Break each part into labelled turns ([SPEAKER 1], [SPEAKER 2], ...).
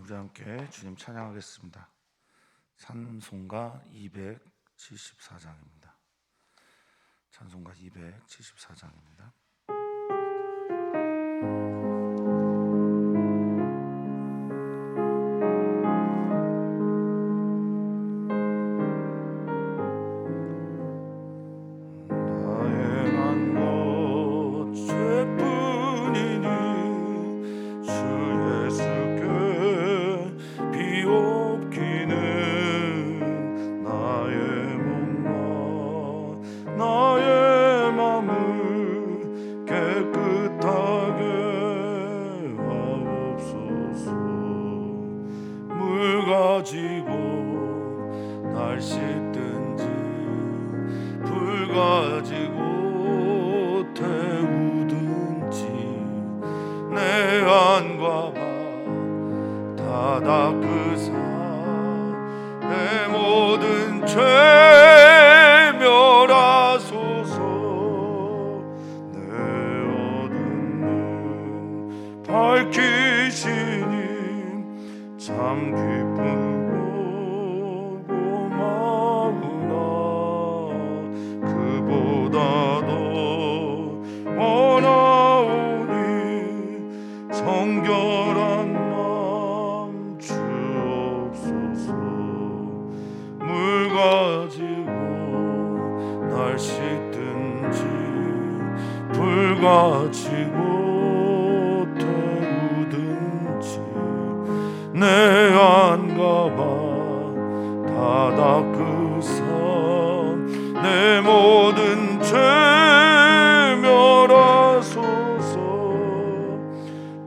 [SPEAKER 1] 우리 함께 주님 찬양하겠습니다. 찬송가 274장입니다. 찬송가 274장입니다. 날 씻든지 불 가지고 태우든지 내 안과 발 다 닦으사 내 모든 죄 멸하소서. 내 어두운 눈 밝히시니 참 기쁘고 고마우나 그보다도 원하오니 정결한 마음 주옵소서. 물 가지고 날 씻든지 불 가지고 태우든지 내 안과 발 다 닦으사 내 모든 죄 멸하소서.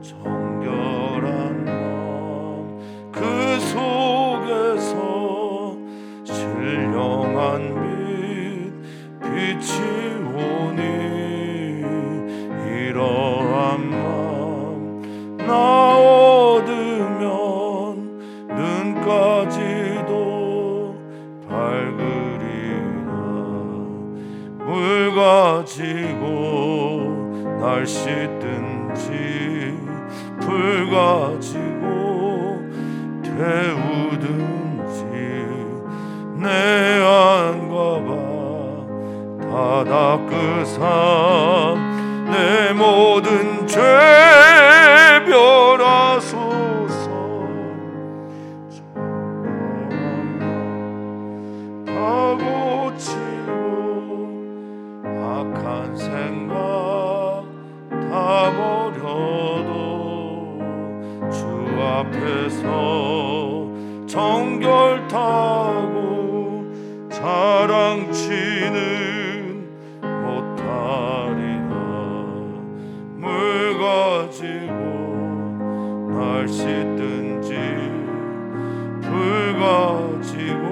[SPEAKER 1] 정결한 마음 그 속에서 신령한 빛이 오니 이러한 마음 나 얻으면 눈까지도 밝으리라. 물 가지고 날 씻든지 불 가지고 태우든지 내 안과 발 다 닦으사 내 모든 죄 멸하소서. 다 고치고 악한 생각 다 버려도 주 앞에서 정결타고 자랑치는 못하리라. 물 가지고 날 씻든지 불 가지고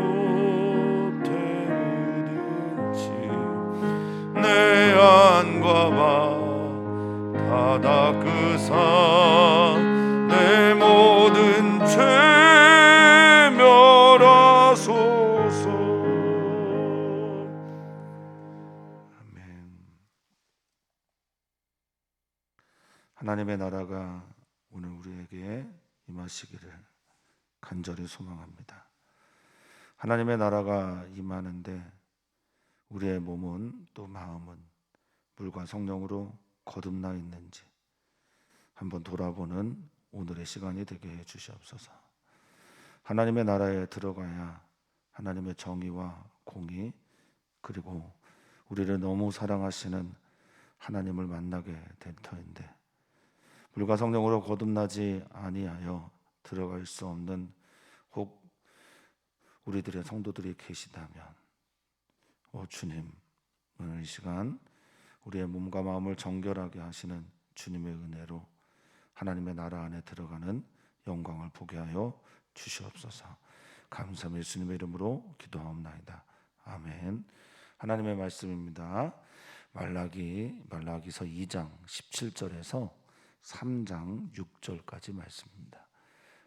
[SPEAKER 1] 태우든지 내 안과 발 다 닦으사 내 모든 죄 멸하소서. 아멘. 하나님의 나라가 오늘 우리에게 임하시기를 간절히 소망합니다. 하나님의 나라가 임하는데 우리의 몸은 또 마음은 물과 성령으로 거듭나 있는지 한번 돌아보는 오늘의 시간이 되게 해 주시옵소서. 하나님의 나라에 들어가야 하나님의 정의와 공의 그리고 우리를 너무 사랑하시는 하나님을 만나게 될 터인데 물과 성령으로 거듭나지 아니하여 들어갈 수 없는 혹 우리들의 성도들이 계시다면 주님 오늘 이 시간 우리의 몸과 마음을 정결하게 하시는 주님의 은혜로 하나님의 나라 안에 들어가는 영광을 보게 하여 주시옵소서. 감사함 예수님의 이름으로 기도하옵나이다. 아멘. 하나님의 말씀입니다. 말라기서 2장 17절에서 3장 6절까지 말씀입니다.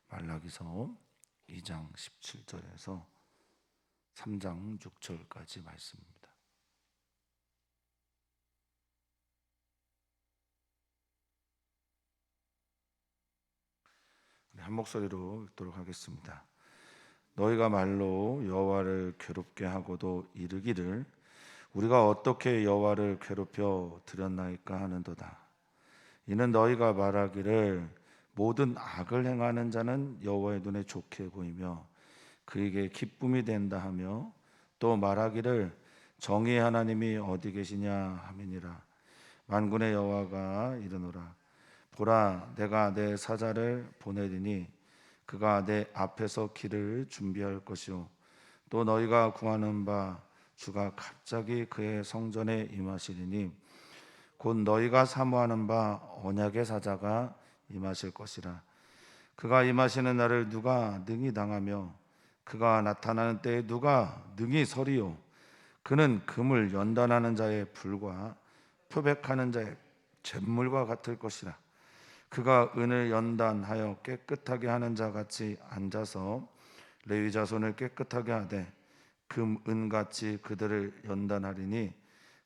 [SPEAKER 1] 말라기서 2장 17절에서 3장 6절까지 말씀입니다. 한 목소리로 읽도록 하겠습니다. 너희가 말로 여호와를 괴롭게 하고도 이르기를 우리가 어떻게 여호와를 괴롭혀 드렸나이까 하는도다. 이는 너희가 말하기를 모든 악을 행하는 자는 여호와의 눈에 좋게 보이며 그에게 기쁨이 된다 하며 또 말하기를 정의의 하나님이 어디 계시냐 하미니라. 만군의 여호와가 이르노라. 보라, 내가 내 사자를 보내리니 그가 내 앞에서 길을 준비할 것이요 또 너희가 구하는 바 주가 갑자기 그의 성전에 임하시리니 곧 너희가 사모하는 바 언약의 사자가 임하실 것이라. 그가 임하시는 날을 누가 능히 당하며 그가 나타나는 때에 누가 능히 서리요. 그는 금을 연단하는 자의 불과 표백하는 자의 잿물과 같을 것이라. 그가 은을 연단하여 깨끗하게 하는 자 같이 앉아서 레위 자손을 깨끗하게 하되 금, 은같이 그들을 연단하리니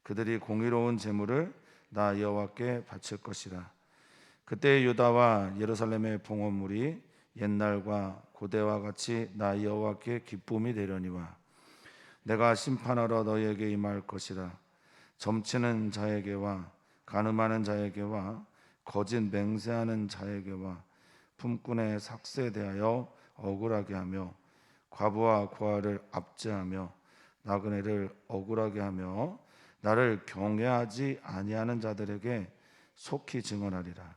[SPEAKER 1] 그들이 공의로운 제물을 나 여호와께 바칠 것이라. 그때 유다와 예루살렘의 봉헌물이 옛날과 고대와 같이 나 여호와께 기쁨이 되려니와 내가 심판하러 너희에게 임할 것이라. 점치는 자에게와 간음하는 자에게와 거짓 맹세하는 자에게와 품꾼의 삭세에 대하여 억울하게 하며 과부와 고아를 압제하며 나그네를 억울하게 하며 나를 경외하지 아니하는 자들에게 속히 증언하리라.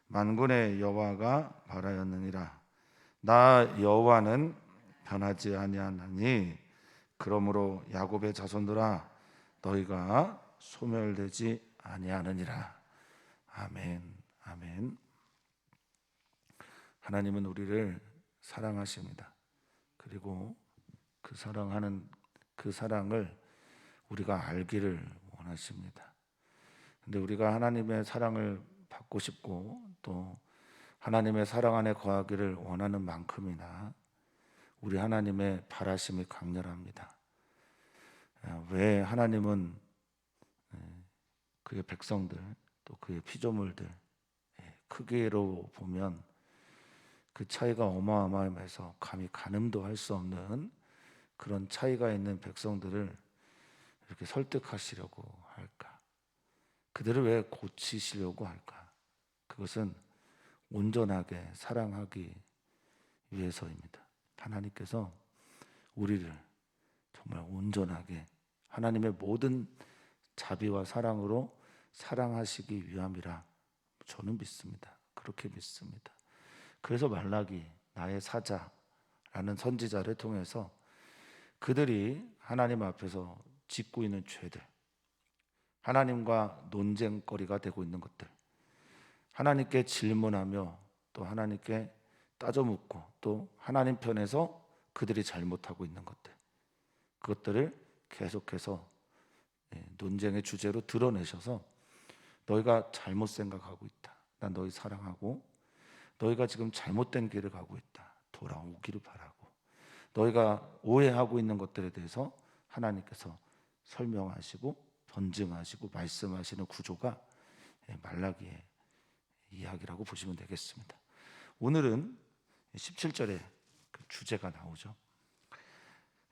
[SPEAKER 1] 만군의 여호와가 말하였느니라. 나 여호와는 변하지 아니하나니 그러므로 야곱의 자손들아 너희가 소멸되지 아니하느니라. 아멘. 아멘. 하나님은 우리를 사랑하십니다. 그리고 그 사랑하는 그 사랑을 우리가 알기를 원하십니다. 근데 우리가 하나님의 사랑을 받고 싶고 또 하나님의 사랑 안에 거하기를 원하는 만큼이나 우리 하나님의 바라심이 강렬합니다. 왜 하나님은 그의 백성들 또 그의 피조물들 크기로 보면 그 차이가 어마어마해서 감히 가늠도 할 수 없는 그런 차이가 있는 백성들을 이렇게 설득하시려고 할까? 그들을 왜 고치시려고 할까? 그것은 온전하게 사랑하기 위해서입니다. 하나님께서 우리를 정말 온전하게 하나님의 모든 자비와 사랑으로 사랑하시기 위함이라 저는 믿습니다. 그렇게 믿습니다. 그래서 말라기 나의 사자라는 선지자를 통해서 그들이 하나님 앞에서 짓고 있는 죄들, 하나님과 논쟁거리가 되고 있는 것들, 하나님께 질문하며 또 하나님께 따져 묻고 또 하나님 편에서 그들이 잘못하고 있는 것들, 그것들을 계속해서 논쟁의 주제로 드러내셔서 너희가 잘못 생각하고 있다. 난 너희 사랑하고 너희가 지금 잘못된 길을 가고 있다. 돌아오기를 바라고 너희가 오해하고 있는 것들에 대해서 하나님께서 설명하시고 변증하시고 말씀하시는 구조가 말라기의 이야기라고 보시면 되겠습니다. 오늘은 17절에 그 주제가 나오죠.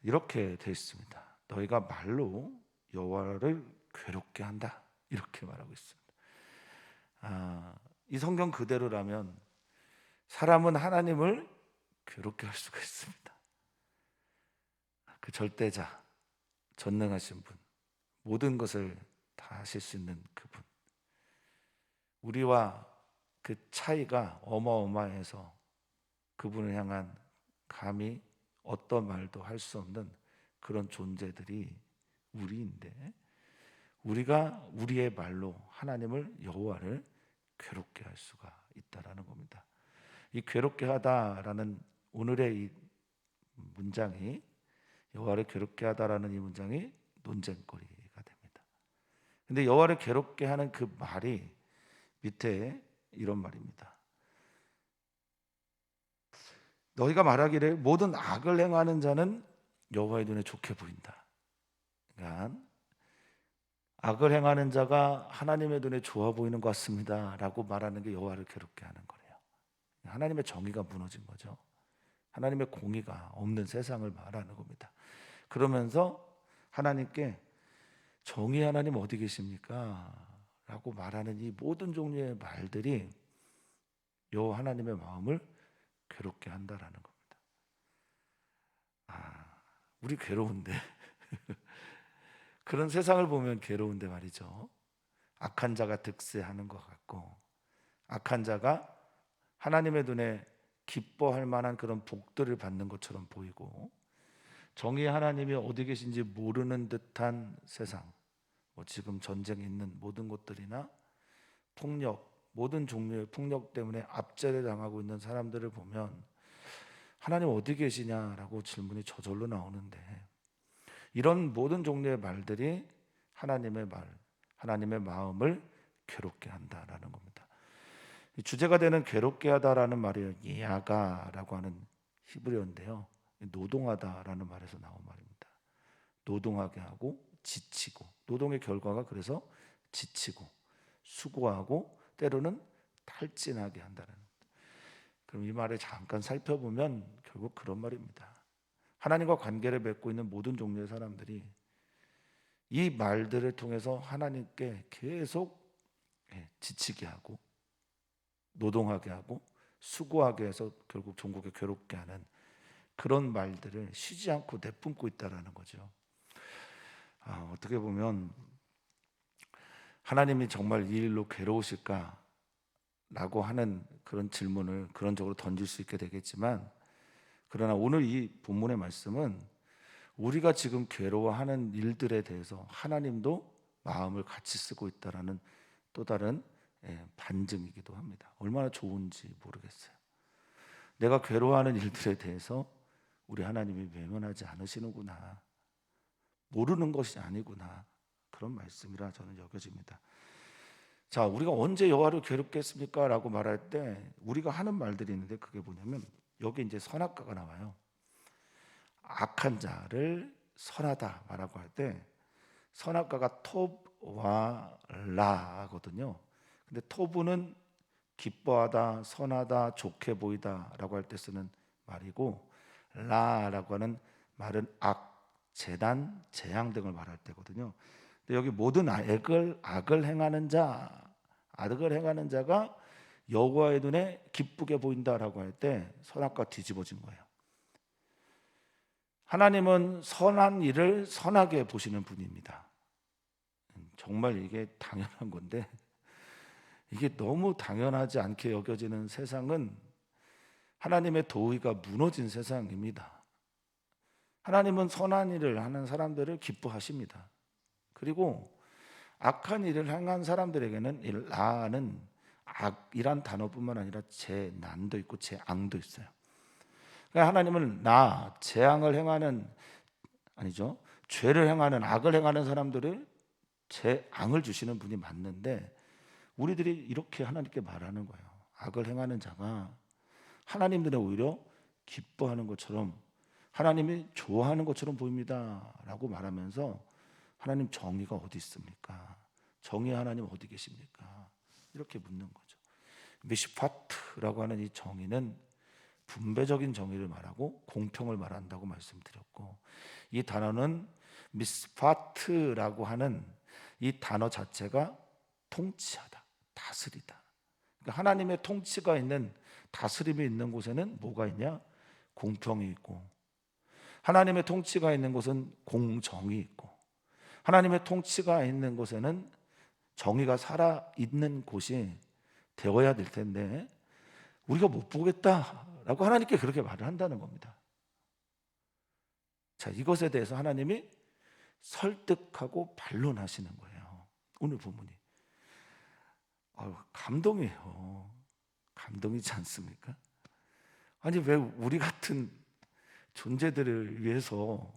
[SPEAKER 1] 이렇게 되어 있습니다. 너희가 말로 여호와를 괴롭게 한다. 이렇게 말하고 있습니다. 이 성경 그대로라면 사람은 하나님을 괴롭게 할 수가 있습니다. 그 절대자, 전능하신 분, 모든 것을 다 하실 수 있는 그분, 우리와 그 차이가 어마어마해서 그분을 향한 감히 어떤 말도 할 수 없는 그런 존재들이 우리인데 우리가 우리의 말로 하나님을 여호와를 괴롭게 할 수가 있다라는 겁니다. 이 괴롭게 하다라는 오늘의 이 문장이 여호와를 괴롭게 하다라는 이 문장이 논쟁거리가 됩니다. 근데 여호와를 괴롭게 하는 그 말이 밑에 이런 말입니다. 너희가 말하기를 모든 악을 행하는 자는 여호와의 눈에 좋게 보인다. 그러니까 악을 행하는 자가 하나님의 눈에 좋아 보이는 것 같습니다 라고 말하는 게 여호와를 괴롭게 하는 거래요. 하나님의 정의가 무너진 거죠. 하나님의 공의가 없는 세상을 말하는 겁니다. 그러면서 하나님께 정의 하나님 어디 계십니까? 라고 말하는 이 모든 종류의 말들이 요 하나님의 마음을 괴롭게 한다라는 겁니다. 우리 괴로운데 그런 세상을 보면 괴로운데 말이죠. 악한 자가 득세하는 것 같고, 악한 자가 하나님의 눈에 기뻐할 만한 그런 복들을 받는 것처럼 보이고, 정의의 하나님이 어디 계신지 모르는 듯한 세상, 지금 전쟁이 있는 모든 곳들이나 폭력, 모든 종류의 폭력 때문에 압제를 당하고 있는 사람들을 보면 하나님 어디 계시냐라고 질문이 저절로 나오는데, 이런 모든 종류의 말들이 하나님의 말, 하나님의 마음을 괴롭게 한다라는 겁니다. 주제가 되는 괴롭게 하다라는 말이 야가라고 하는 히브리어인데요, 노동하다라는 말에서 나온 말입니다. 노동하게 하고 지치고, 노동의 결과가 그래서 지치고 수고하고 때로는 탈진하게 한다는. 그럼 이 말을 잠깐 살펴보면 결국 그런 말입니다. 하나님과 관계를 맺고 있는 모든 종류의 사람들이 이 말들을 통해서 하나님께 계속 지치게 하고 노동하게 하고 수고하게 해서 결국 종국에 괴롭게 하는 그런 말들을 쉬지 않고 내뿜고 있다라는 거죠. 어떻게 보면 하나님이 정말 이 일로 괴로우실까? 라고 하는 그런 질문을 그런적으로 던질 수 있게 되겠지만, 그러나 오늘 이 본문의 말씀은 우리가 지금 괴로워하는 일들에 대해서 하나님도 마음을 같이 쓰고 있다라는 또 다른 반증이기도 합니다. 얼마나 좋은지 모르겠어요. 내가 괴로워하는 일들에 대해서 우리 하나님이 외면하지 않으시는구나, 모르는 것이 아니구나, 그런 말씀이라 저는 여겨집니다. 자, 우리가 언제 여호와를 괴롭게 했습니까? 라고 말할 때 우리가 하는 말들이 있는데, 그게 뭐냐면 여기 이제 선악과가 나와요. 악한 자를 선하다 말하고 할 때 선악과가 톱와 라거든요. 근데 톱은 기뻐하다, 선하다, 좋게 보이다 라고 할 때 쓰는 말이고, 라라고 하는 말은 악, 재단, 재앙 등을 말할 때거든요. 근데 여기 모든 악을 행하는 자가 여호와의 눈에 기쁘게 보인다라고 할 때 선악과 뒤집어진 거예요. 하나님은 선한 일을 선하게 보시는 분입니다. 정말 이게 당연한 건데, 이게 너무 당연하지 않게 여겨지는 세상은 하나님의 도의가 무너진 세상입니다. 하나님은 선한 일을 하는 사람들을 기뻐하십니다. 그리고 악한 일을 행한 사람들에게는 라는 악이란 단어뿐만 아니라 재난도 있고 재앙도 있어요. 그러니까 하나님은 재앙을 행하는, 아니죠, 죄를 행하는, 악을 행하는 사람들을 재앙을 주시는 분이 맞는데, 우리들이 이렇게 하나님께 말하는 거예요. 악을 행하는 자가 하나님들은 오히려 기뻐하는 것처럼, 하나님이 좋아하는 것처럼 보입니다 라고 말하면서 하나님 정의가 어디 있습니까? 정의 하나님 어디 계십니까? 이렇게 묻는 거죠. 미시파트라고 하는 이 정의는 분배적인 정의를 말하고 공평을 말한다고 말씀드렸고, 이 단어는 미스파트라고 하는 이 단어 자체가 통치하다, 다스리다. 그러니까 하나님의 통치가 있는, 다스림이 있는 곳에는 뭐가 있냐? 공평이 있고, 하나님의 통치가 있는 곳은 공정이 있고, 하나님의 통치가 있는 곳에는 정의가 살아있는 곳이 되어야 될 텐데 우리가 못 보겠다라고 하나님께 그렇게 말을 한다는 겁니다. 자, 이것에 대해서 하나님이 설득하고 반론하시는 거예요. 오늘 본문이 감동이에요. 감동이지 않습니까? 아니, 왜 우리 같은 존재들을 위해서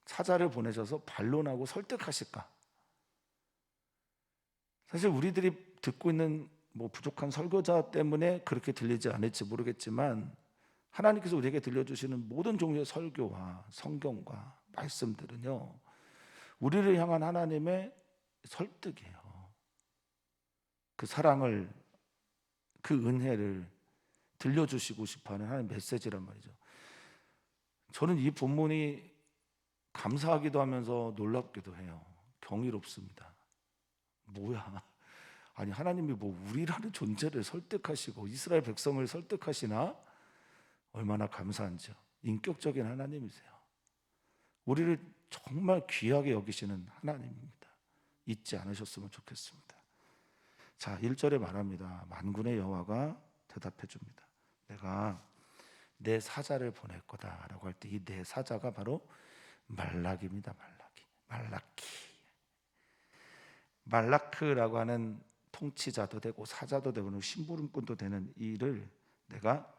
[SPEAKER 1] 사자를 보내셔서 반론하고 설득하실까? 사실 우리들이 듣고 있는 부족한 설교자 때문에 그렇게 들리지 않을지 모르겠지만, 하나님께서 우리에게 들려주시는 모든 종류의 설교와 성경과 말씀들은요, 우리를 향한 하나님의 설득이에요. 그 사랑을 그 은혜를 들려주시고 싶어하는 하나님 메시지란 말이죠. 저는 이 본문이 감사하기도 하면서 놀랍기도 해요. 경이롭습니다. 뭐야? 아니 하나님이 뭐 우리라는 존재를 설득하시고 이스라엘 백성을 설득하시나? 얼마나 감사한지요. 인격적인 하나님이세요. 우리를 정말 귀하게 여기시는 하나님입니다. 잊지 않으셨으면 좋겠습니다. 자, 1절에 말합니다. 만군의 여호와가 대답해 줍니다. 내가 내 사자를 보낼 거다라고 할 때 이 내 사자가 바로 말락입니다. 말라크라고 하는 통치자도 되고 사자도 되고 심부름꾼도 되는 이를 내가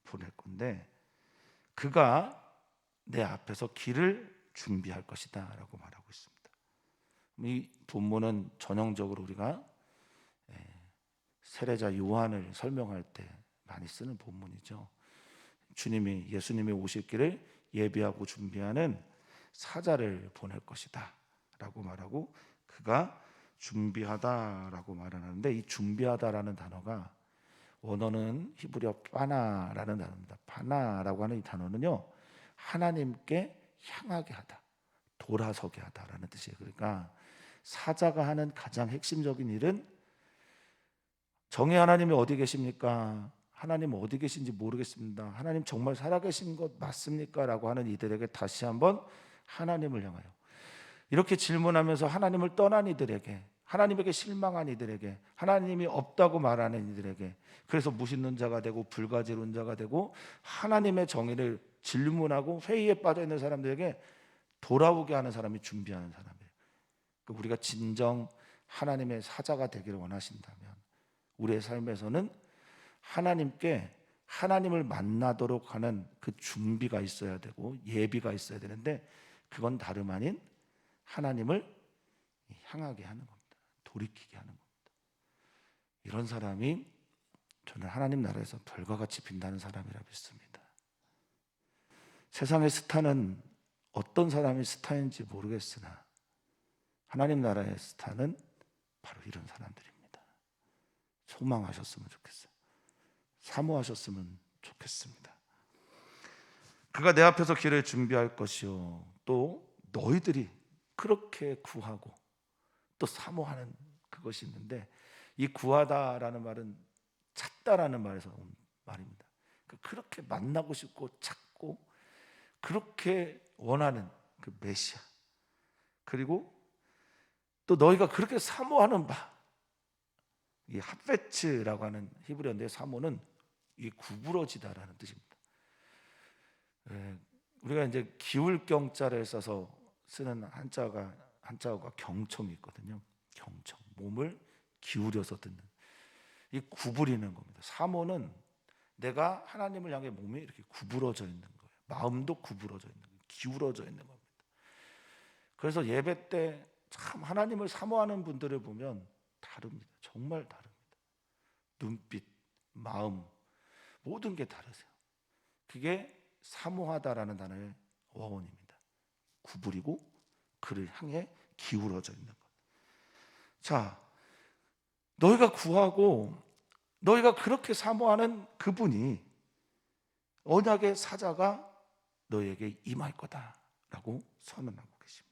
[SPEAKER 1] 보낼 건데 그가 내 앞에서 길을 준비할 것이다 라고 말하고 있습니다. 이 본문은 전형적으로 우리가 세례자 요한을 설명할 때 많이 쓰는 본문이죠. 예수님이 오실 길을 예비하고 준비하는 사자를 보낼 것이다 라고 말하고 그가 준비하다라고 말하는데 이 준비하다라는 단어가 원어는 히브리어 파나라는 단어입니다. 파나라고 하는 이 단어는요 하나님께 향하게 하다, 돌아서게 하다라는 뜻이에요. 그러니까 사자가 하는 가장 핵심적인 일은 정의 하나님이 어디 계십니까? 하나님 어디 계신지 모르겠습니다. 하나님 정말 살아계신 것 맞습니까? 라고 하는 이들에게 다시 한번 하나님을 향하여 이렇게 질문하면서 하나님을 떠난 이들에게, 하나님에게 실망한 이들에게, 하나님이 없다고 말하는 이들에게, 그래서 무신론 자가 되고 불가지론 자가 되고 하나님의 정의를 질문하고 회의에 빠져 있는 사람들에게 돌아오게 하는 사람이 준비하는 사람이에요. 우리가 진정 하나님의 사자가 되기를 원하신다면 우리의 삶에서는 하나님께 하나님을 만나도록 하는 그 준비가 있어야 되고 예비가 있어야 되는데 그건 다름 아닌 하나님을 향하게 하는 겁니다. 돌이키게 하는 겁니다. 이런 사람이 저는 하나님 나라에서 별과 같이 빛나는 사람이라 믿습니다. 세상의 스타는 어떤 사람이 스타인지 모르겠으나 하나님 나라의 스타는 바로 이런 사람들입니다. 소망하셨으면 좋겠어요. 사모하셨으면 좋겠습니다. 그가 내 앞에서 길을 준비할 것이요 또 너희들이 그렇게 구하고 또 사모하는 그것이 있는데 이 구하다라는 말은 찾다라는 말에서 온 말입니다. 그렇게 만나고 싶고 찾고 그렇게 원하는 그 메시아, 그리고 또 너희가 그렇게 사모하는 바, 이 핫페츠라고 하는 히브리어인데 사모는 이 구부러지다라는 뜻입니다. 우리가 이제 기울경자를 써서 쓰는 한자어가 경청이 있거든요. 경청, 몸을 기울여서 듣는, 이 구부리는 겁니다. 사모는 내가 하나님을 향해 몸이 이렇게 구부러져 있는 거예요. 마음도 구부러져 있는 거예요. 기울어져 있는 겁니다. 그래서 예배 때 참 하나님을 사모하는 분들을 보면 다릅니다. 정말 다릅니다. 눈빛, 마음, 모든 게 다르세요. 그게 사모하다라는 단어의 어원입니다. 구부리고 그를 향해 기울어져 있는 것. 자, 너희가 구하고 너희가 그렇게 사모하는 그분이 언약의 사자가 너희에게 임할 거다라고 선언하고 계십니다.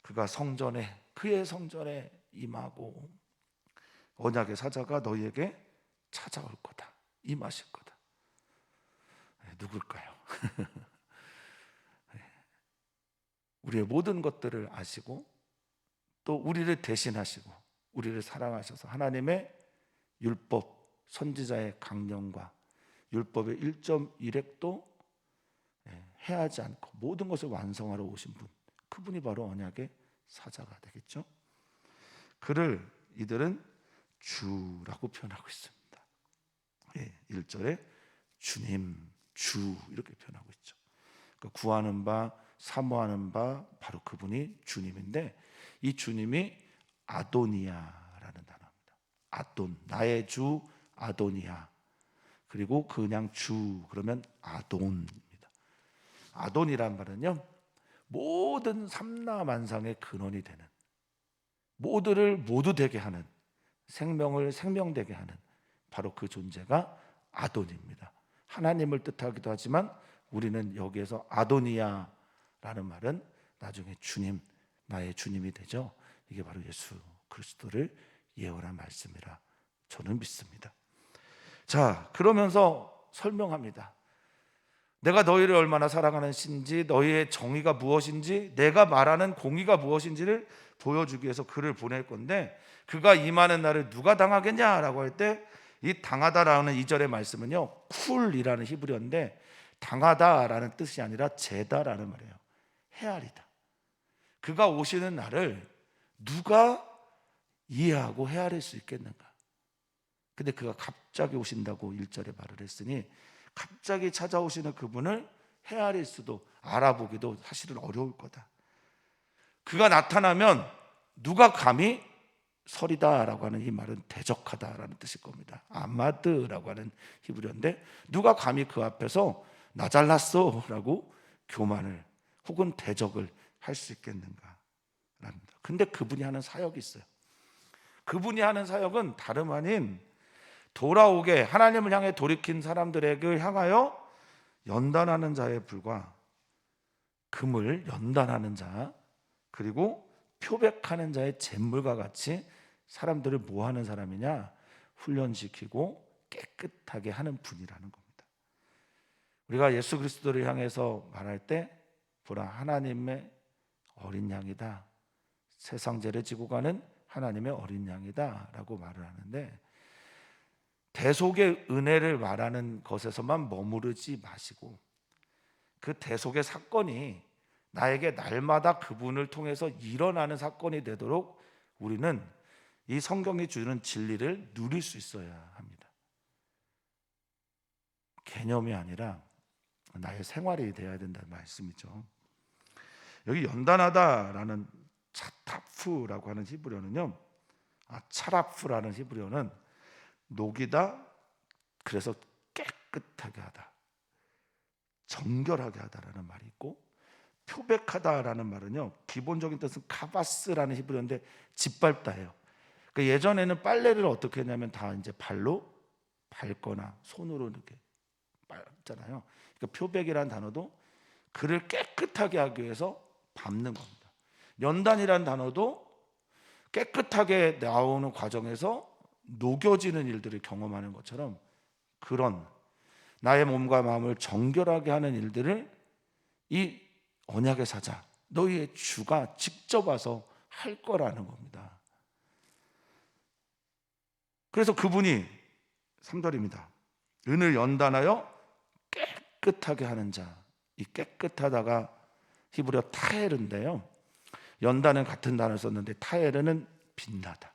[SPEAKER 1] 그가 그의 성전에 임하고 언약의 사자가 너희에게 찾아올 거다, 임하실 거다. 누굴까요? 우리의 모든 것들을 아시고 또 우리를 대신하시고 우리를 사랑하셔서 하나님의 율법, 선지자의 강령과 율법의 1.1획도 해하지 않고 모든 것을 완성하러 오신 분, 그분이 바로 언약의 사자가 되겠죠. 그를 이들은 주라고 표현하고 있습니다. 1절에 주님, 주 이렇게 표현하고 있죠. 그러니까 구하는 바, 사모하는 바 바로 그분이 주님인데 이 주님이 아도니아라는 단어입니다. 아돈, 나의 주 아도니아. 그리고 그냥 주 그러면 아돈입니다. 아돈이란 말은요 모든 삼라만상의 근원이 되는, 모두를 모두 되게 하는, 생명을 생명되게 하는 바로 그 존재가 아돈입니다. 하나님을 뜻하기도 하지만 우리는 여기에서 아도니아라는 말은 나중에 주님, 나의 주님이 되죠. 이게 바로 예수 그리스도를 예언한 말씀이라 저는 믿습니다. 자, 그러면서 설명합니다. 내가 너희를 얼마나 사랑하는 신지, 너희의 정의가 무엇인지, 내가 말하는 공의가 무엇인지를 보여주기 위해서 그를 보낼 건데, 그가 임하는 날을 누가 당하겠냐라고 할 때 이 당하다라는 2절의 말씀은요, 쿨이라는 히브리어인데 당하다라는 뜻이 아니라 재다라는 말이에요. 헤아리다. 그가 오시는 날을 누가 이해하고 헤아릴 수 있겠는가? 근데 그가 갑자기 오신다고 1절에 말을 했으니 갑자기 찾아오시는 그분을 헤아릴 수도 알아보기도 사실은 어려울 거다. 그가 나타나면 누가 감히 서리다라고 하는 이 말은 대적하다라는 뜻일 겁니다. 아마드라고 하는 히브리어인데 누가 감히 그 앞에서 나 잘났어라고 교만을 혹은 대적을 할 수 있겠는가? 근데 그분이 하는 사역이 있어요. 그분이 하는 사역은 다름 아닌 돌아오게 하나님을 향해 돌이킨 사람들에게 향하여 연단하는 자에 불과 금을 연단하는 자, 그리고 표백하는 자의 잿물과 같이 사람들을 뭐 하는 사람이냐? 훈련시키고 깨끗하게 하는 분이라는 겁니다. 우리가 예수 그리스도를 향해서 말할 때 보라, 하나님의 어린 양이다, 세상 죄를 지고 가는 하나님의 어린 양이다 라고 말을 하는데, 대속의 은혜를 말하는 것에서만 머무르지 마시고 그 대속의 사건이 나에게 날마다 그분을 통해서 일어나는 사건이 되도록 우리는 이 성경이 주는 진리를 누릴 수 있어야 합니다. 개념이 아니라 나의 생활이 되어야 된다는 말씀이죠. 여기 연단하다라는 차타프라고 하는 히브리어는요, 차라프라는 히브리어는 녹이다, 그래서 깨끗하게 하다, 정결하게 하다라는 말이 있고, 표백하다라는 말은요, 기본적인 뜻은 카바스라는 히브리어인데 짓밟다예요. 그러니까 예전에는 빨래를 어떻게 했냐면 다 이제 발로 밟거나 손으로 이렇게 밟잖아요. 그러니까 표백이라는 단어도 그를 깨끗하게 하기 위해서 밟는 겁니다. 연단이라는 단어도 깨끗하게 나오는 과정에서 녹여지는 일들을 경험하는 것처럼 그런 나의 몸과 마음을 정결하게 하는 일들을 이 언약의 사자, 너희의 주가 직접 와서 할 거라는 겁니다. 그래서 그분이 3절입니다. 은을 연단하여 깨끗하게 하는 자. 이 깨끗하다가 히브리어 타에르인데요, 연단은 같은 단어를 썼는데 타에르는 빛나다,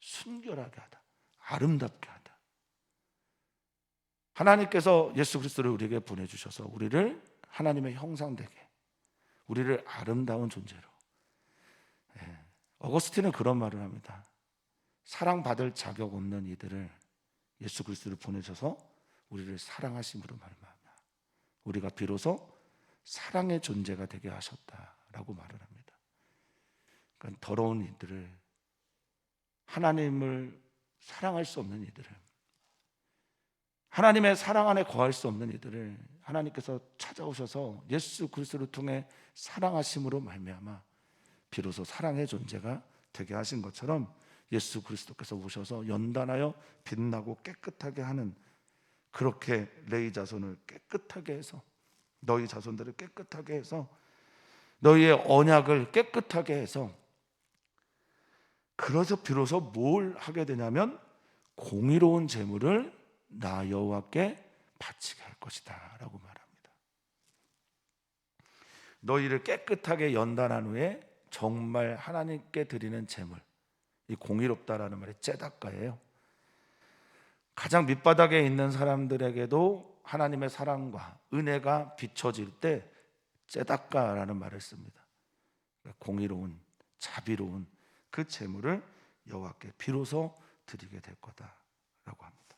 [SPEAKER 1] 순결하게 하다, 아름답게 하다. 하나님께서 예수 그리스도를 우리에게 보내주셔서 우리를 하나님의 형상되게, 우리를 아름다운 존재로. 어거스틴은 그런 말을 합니다. 사랑받을 자격 없는 이들을 예수 그리스도를 보내셔서 우리를 사랑하심으로 말미암아 우리가 비로소 사랑의 존재가 되게 하셨다라고 말을 합니다. 그러니까 더러운 이들을, 하나님을 사랑할 수 없는 이들을, 하나님의 사랑 안에 거할 수 없는 이들을 하나님께서 찾아오셔서 예수 그리스도를 통해 사랑하심으로 말미암아 비로소 사랑의 존재가 되게 하신 것처럼 예수 그리스도께서 오셔서 연단하여 빛나고 깨끗하게 하는, 그렇게 레위 자손을 깨끗하게 해서, 너희 자손들을 깨끗하게 해서, 너희의 언약을 깨끗하게 해서, 그래서 비로소 뭘 하게 되냐면 공의로운 제물을 나 여호와께 바치게 할 것이다 라고 말합니다. 너희를 깨끗하게 연단한 후에 정말 하나님께 드리는 제물, 이 공의롭다라는 말이 째다가예요. 가장 밑바닥에 있는 사람들에게도 하나님의 사랑과 은혜가 비춰질 때 째다가라는 말을 씁니다. 공의로운, 자비로운 그 제물을 여호와께 비로소 드리게 될 거다라고 합니다.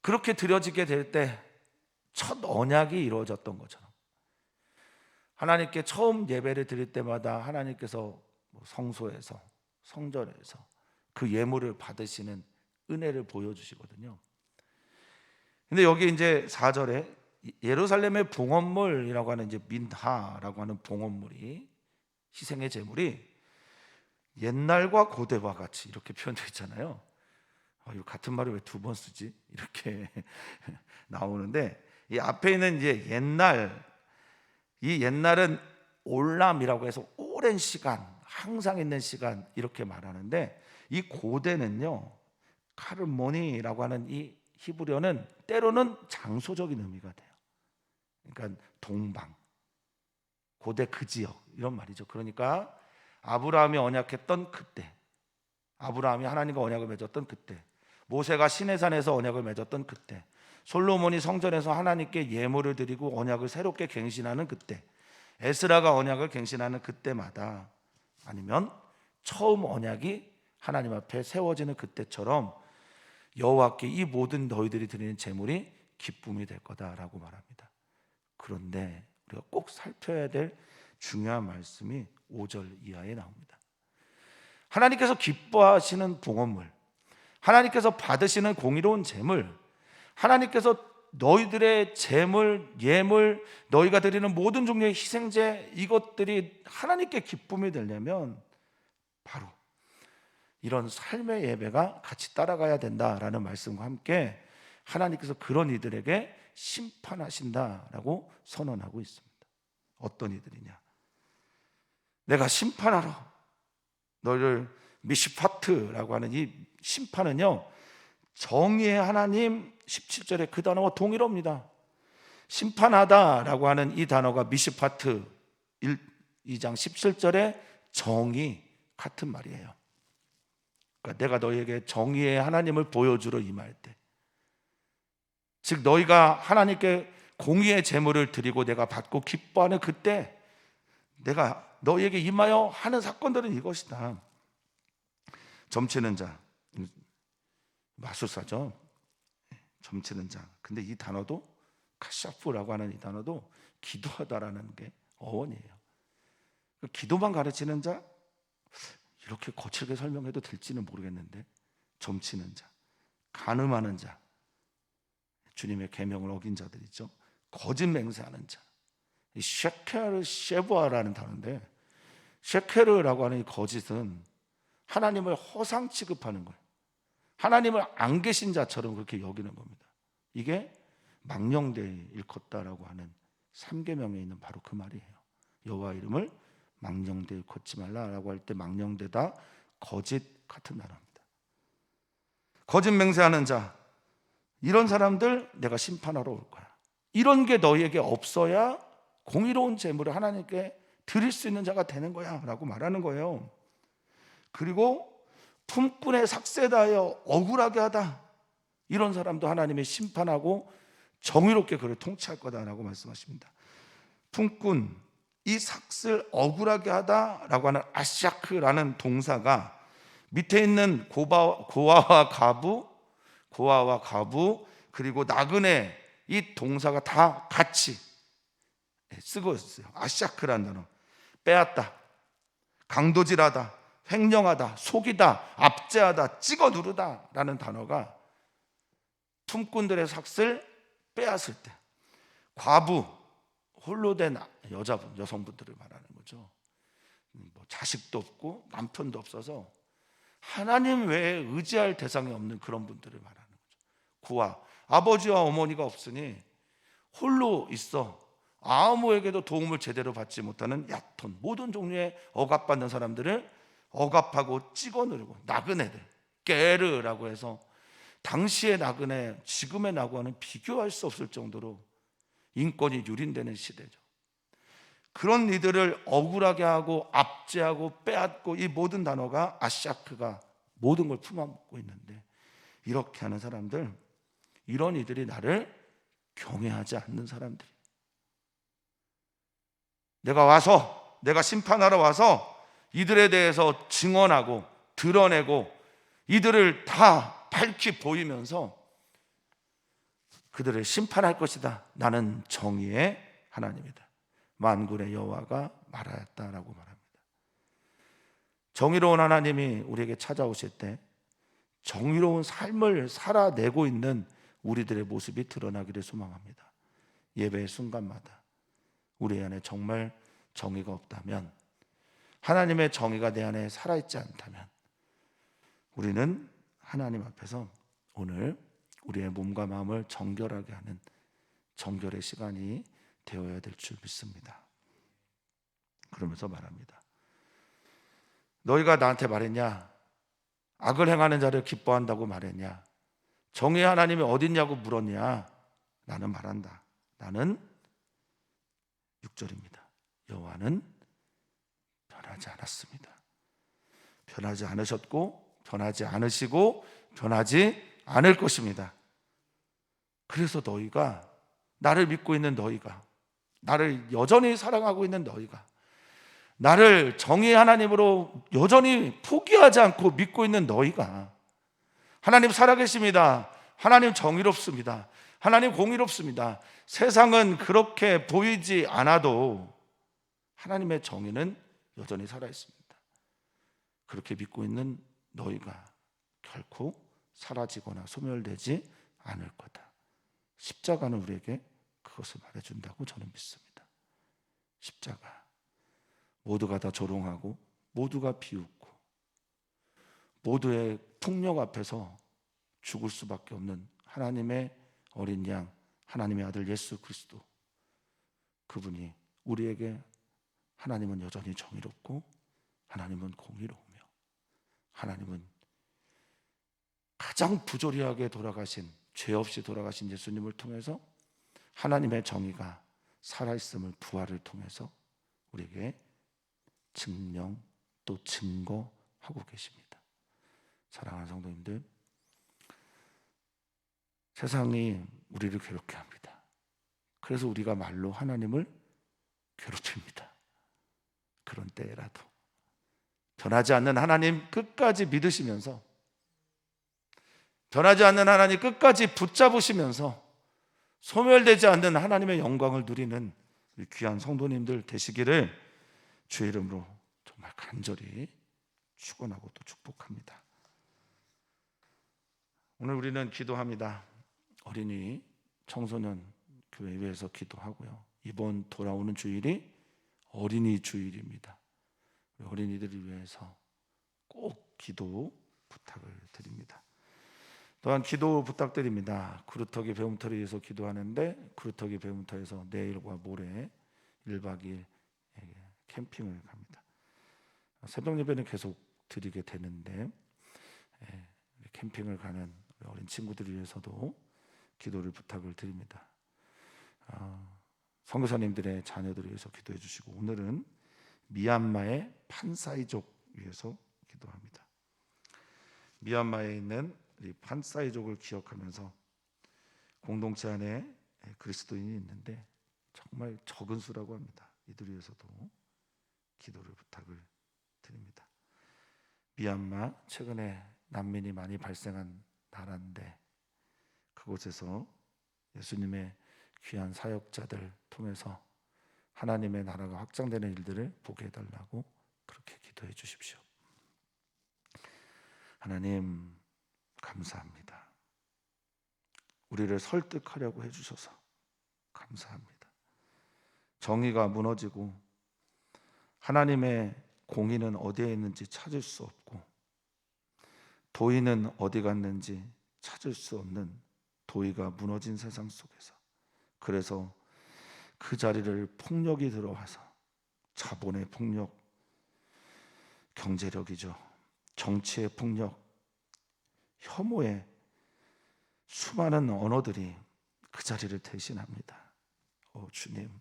[SPEAKER 1] 그렇게 드려지게 될 때 첫 언약이 이루어졌던 것처럼, 하나님께 처음 예배를 드릴 때마다 하나님께서 성소에서, 성전에서 그 예물을 받으시는 은혜를 보여주시거든요. 근데 여기 이제 4절에 예루살렘의 봉헌물이라고 하는 이제 민하라고 하는 봉헌물이, 희생의 제물이 옛날과 고대와 같이 이렇게 표현되어 있잖아요. 이거 같은 말을 왜 두 번 쓰지? 이렇게 나오는데, 이 앞에 있는 이제 옛날, 이 옛날은 올람이라고 해서 오랜 시간, 항상 있는 시간 이렇게 말하는데, 이 고대는요 카르모니라고 하는 이 히브리어는 때로는 장소적인 의미가 돼요. 그러니까 동방, 고대 그 지역 이런 말이죠. 그러니까 아브라함이 언약했던 그때, 아브라함이 하나님과 언약을 맺었던 그때, 모세가 시내산에서 언약을 맺었던 그때, 솔로몬이 성전에서 하나님께 예물을 드리고 언약을 새롭게 갱신하는 그때, 에스라가 언약을 갱신하는 그때마다, 아니면 처음 언약이 하나님 앞에 세워지는 그때처럼 여호와께 이 모든 너희들이 드리는 제물이 기쁨이 될 거다라고 말합니다. 그런데 우리가 꼭 살펴야 될 중요한 말씀이 5절 이하에 나옵니다. 하나님께서 기뻐하시는 봉헌물, 하나님께서 받으시는 공의로운 제물, 하나님께서 너희들의 제물, 예물, 너희가 드리는 모든 종류의 희생제, 이것들이 하나님께 기쁨이 되려면 바로 이런 삶의 예배가 같이 따라가야 된다라는 말씀과 함께 하나님께서 그런 이들에게 심판하신다라고 선언하고 있습니다. 어떤 이들이냐? 내가 심판하러 너희를 미시파트라고 하는 이 심판은요, 정의의 하나님, 17절에 그 단어와 동일합니다. 심판하다라고 하는 이 단어가 미시파트 2장 17절에 정의 같은 말이에요. 그러니까 내가 너희에게 정의의 하나님을 보여주러 임할 때, 즉 너희가 하나님께 공의의 제물을 드리고 내가 받고 기뻐하는 그때 내가 너희에게 임하여 하는 사건들은 이것이다. 점치는 자, 마술사죠. 점치는 자. 근데 이 단어도 카샤프라고 하는 이 단어도 기도하다라는 게 어원이에요. 기도만 가르치는 자, 이렇게 거칠게 설명해도 될지는 모르겠는데, 점치는 자, 간음하는 자, 주님의 계명을 어긴 자들이죠. 거짓 맹세하는 자, 이 셰케르 셰부아라는 단어인데, 셰케르라고 하는 이 거짓은 하나님을 허상 취급하는 거예요. 하나님을 안 계신 자처럼 그렇게 여기는 겁니다. 이게 망령되이 일컫다라고 하는 3계명에 있는 바로 그 말이에요. 여호와 이름을 망령되이 일컫지 말라라고 할 때 망령되다, 거짓 같은 단어입니다. 거짓 맹세하는 자, 이런 사람들 내가 심판하러 올 거야. 이런 게 너희에게 없어야 공의로운 제물을 하나님께 드릴 수 있는 자가 되는 거야 라고 말하는 거예요. 그리고 품꾼의 삭세다하여 억울하게 하다, 이런 사람도 하나님이 심판하고 정의롭게 그를 통치할 거다라고 말씀하십니다. 품꾼, 이 삭슬 억울하게 하다라고 하는 아샤크라는 동사가 밑에 있는 고아와 가부 그리고 나그네, 이 동사가 다 같이 쓰고 있어요. 아샤크라는 단어, 빼앗다, 강도질하다, 횡령하다, 속이다, 압제하다, 찍어 누르다 라는 단어가 품꾼들의 삭슬 빼앗을 때, 과부, 홀로 된 여자분, 여성분들을 말하는 거죠. 뭐 자식도 없고 남편도 없어서 하나님 외에 의지할 대상이 없는 그런 분들을 말하는 거죠. 구아, 아버지와 어머니가 없으니 홀로 있어 아무에게도 도움을 제대로 받지 못하는 얕은 모든 종류의 억압받는 사람들을 억압하고 찍어 누르고, 나그네들, 게르라고 해서 당시의 나그네, 지금의 나그네는 비교할 수 없을 정도로 인권이 유린되는 시대죠. 그런 이들을 억울하게 하고 압제하고 빼앗고, 이 모든 단어가 아샤크가 모든 걸 품어먹고 있는데, 이렇게 하는 사람들, 이런 이들이 나를 경외하지 않는 사람들이, 내가 심판하러 와서 이들에 대해서 증언하고 드러내고 이들을 다 밝히 보이면서 그들을 심판할 것이다. 나는 정의의 하나님이다. 만군의 여호와가 말하였다라고 말합니다. 정의로운 하나님이 우리에게 찾아오실 때 정의로운 삶을 살아내고 있는 우리들의 모습이 드러나기를 소망합니다. 예배의 순간마다 우리 안에 정말 정의가 없다면, 하나님의 정의가 내 안에 살아있지 않다면, 우리는 하나님 앞에서 오늘 우리의 몸과 마음을 정결하게 하는 정결의 시간이 되어야 될 줄 믿습니다. 그러면서 말합니다. 너희가 나한테 말했냐? 악을 행하는 자를 기뻐한다고 말했냐? 정의의 하나님이 어딨냐고 물었냐? 나는 말한다. 나는 6절입니다. 여호와는 변하지 않았습니다. 변하지 않으셨고 변하지 않으시고 변하지 않을 것입니다. 그래서 너희가, 나를 믿고 있는 너희가, 나를 여전히 사랑하고 있는 너희가, 나를 정의의 하나님으로 여전히 포기하지 않고 믿고 있는 너희가, 하나님 살아계십니다. 하나님 정의롭습니다. 하나님 공의롭습니다. 세상은 그렇게 보이지 않아도 하나님의 정의는 여전히 살아있습니다. 그렇게 믿고 있는 너희가 결코 사라지거나 소멸되지 않을 거다. 십자가는 우리에게 그것을 말해준다고 저는 믿습니다. 십자가, 모두가 다 조롱하고 모두가 비웃고 모두의 폭력 앞에서 죽을 수밖에 없는 하나님의 어린 양, 하나님의 아들 예수 그리스도, 그분이 우리에게, 하나님은 여전히 정의롭고 하나님은 공의로우며 하나님은 가장 부조리하게 돌아가신, 죄 없이 돌아가신 예수님을 통해서 하나님의 정의가 살아있음을, 부활을 통해서 우리에게 증명 또 증거하고 계십니다. 사랑하는 성도님들, 세상이 우리를 괴롭게 합니다. 그래서 우리가 말로 하나님을 괴롭힙니다. 그런 때라도 변하지 않는 하나님 끝까지 믿으시면서, 변하지 않는 하나님 끝까지 붙잡으시면서 소멸되지 않는 하나님의 영광을 누리는 우리 귀한 성도님들 되시기를 주의 이름으로 정말 간절히 축원하고 또 축복합니다. 오늘 우리는 기도합니다. 어린이 청소년 교회 위해서 기도하고요. 이번 돌아오는 주일이 어린이 주일입니다. 어린이들을 위해서 꼭 기도 부탁을 드립니다. 또한 기도 부탁드립니다. 구루터기 배움터를 위해서 기도하는데, 구루터기 배움터에서 내일과 모레 1박 2일 캠핑을 갑니다. 새벽 예배는 계속 드리게 되는데 캠핑을 가는 어린 친구들을 위해서도 기도를 부탁을 드립니다. 선교사님들의 자녀들을 위해서 기도해 주시고, 오늘은 미얀마의 판사이족 위해서 기도합니다. 미얀마에 있는 이 판사이족을 기억하면서 공동체 안에 그리스도인이 있는데 정말 적은 수라고 합니다. 이들 위해서도 기도를 부탁을 드립니다. 미얀마, 최근에 난민이 많이 발생한 나라인데 그곳에서 예수님의 귀한 사역자들 통해서 하나님의 나라가 확장되는 일들을 보게 해달라고 그렇게 기도해 주십시오. 하나님 감사합니다. 우리를 설득하려고 해주셔서 감사합니다. 정의가 무너지고 하나님의 공의는 어디에 있는지 찾을 수 없고 도의는 어디 갔는지 찾을 수 없는 도의가 무너진 세상 속에서, 그래서 그 자리를 폭력이 들어와서, 자본의 폭력, 경제력이죠, 정치의 폭력, 혐오의 수많은 언어들이 그 자리를 대신합니다. 주님,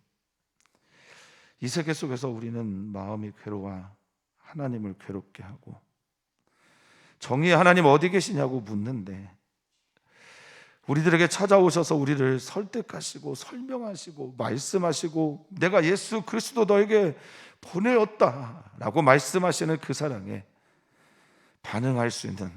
[SPEAKER 1] 이 세계 속에서 우리는 마음이 괴로워 하나님을 괴롭게 하고, 정의의 하나님 어디 계시냐고 묻는데 우리들에게 찾아오셔서 우리를 설득하시고 설명하시고 말씀하시고 내가 예수 그리스도 너에게 보내었다라고 말씀하시는 그 사랑에 반응할 수 있는,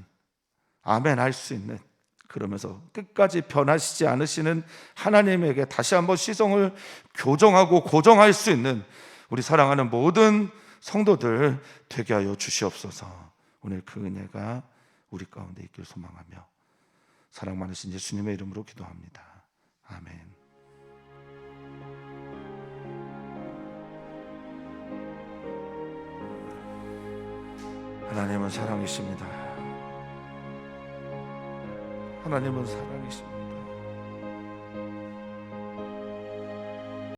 [SPEAKER 1] 아멘 할 수 있는, 그러면서 끝까지 변하시지 않으시는 하나님에게 다시 한번 시선을 교정하고 고정할 수 있는 우리 사랑하는 모든 성도들 되게 하여 주시옵소서. 오늘 그 은혜가 우리 가운데 있길 소망하며 사랑 많으신 예수님의 이름으로 기도합니다. 아멘. 하나님은 사랑이십니다. 하나님은 사랑이십니다.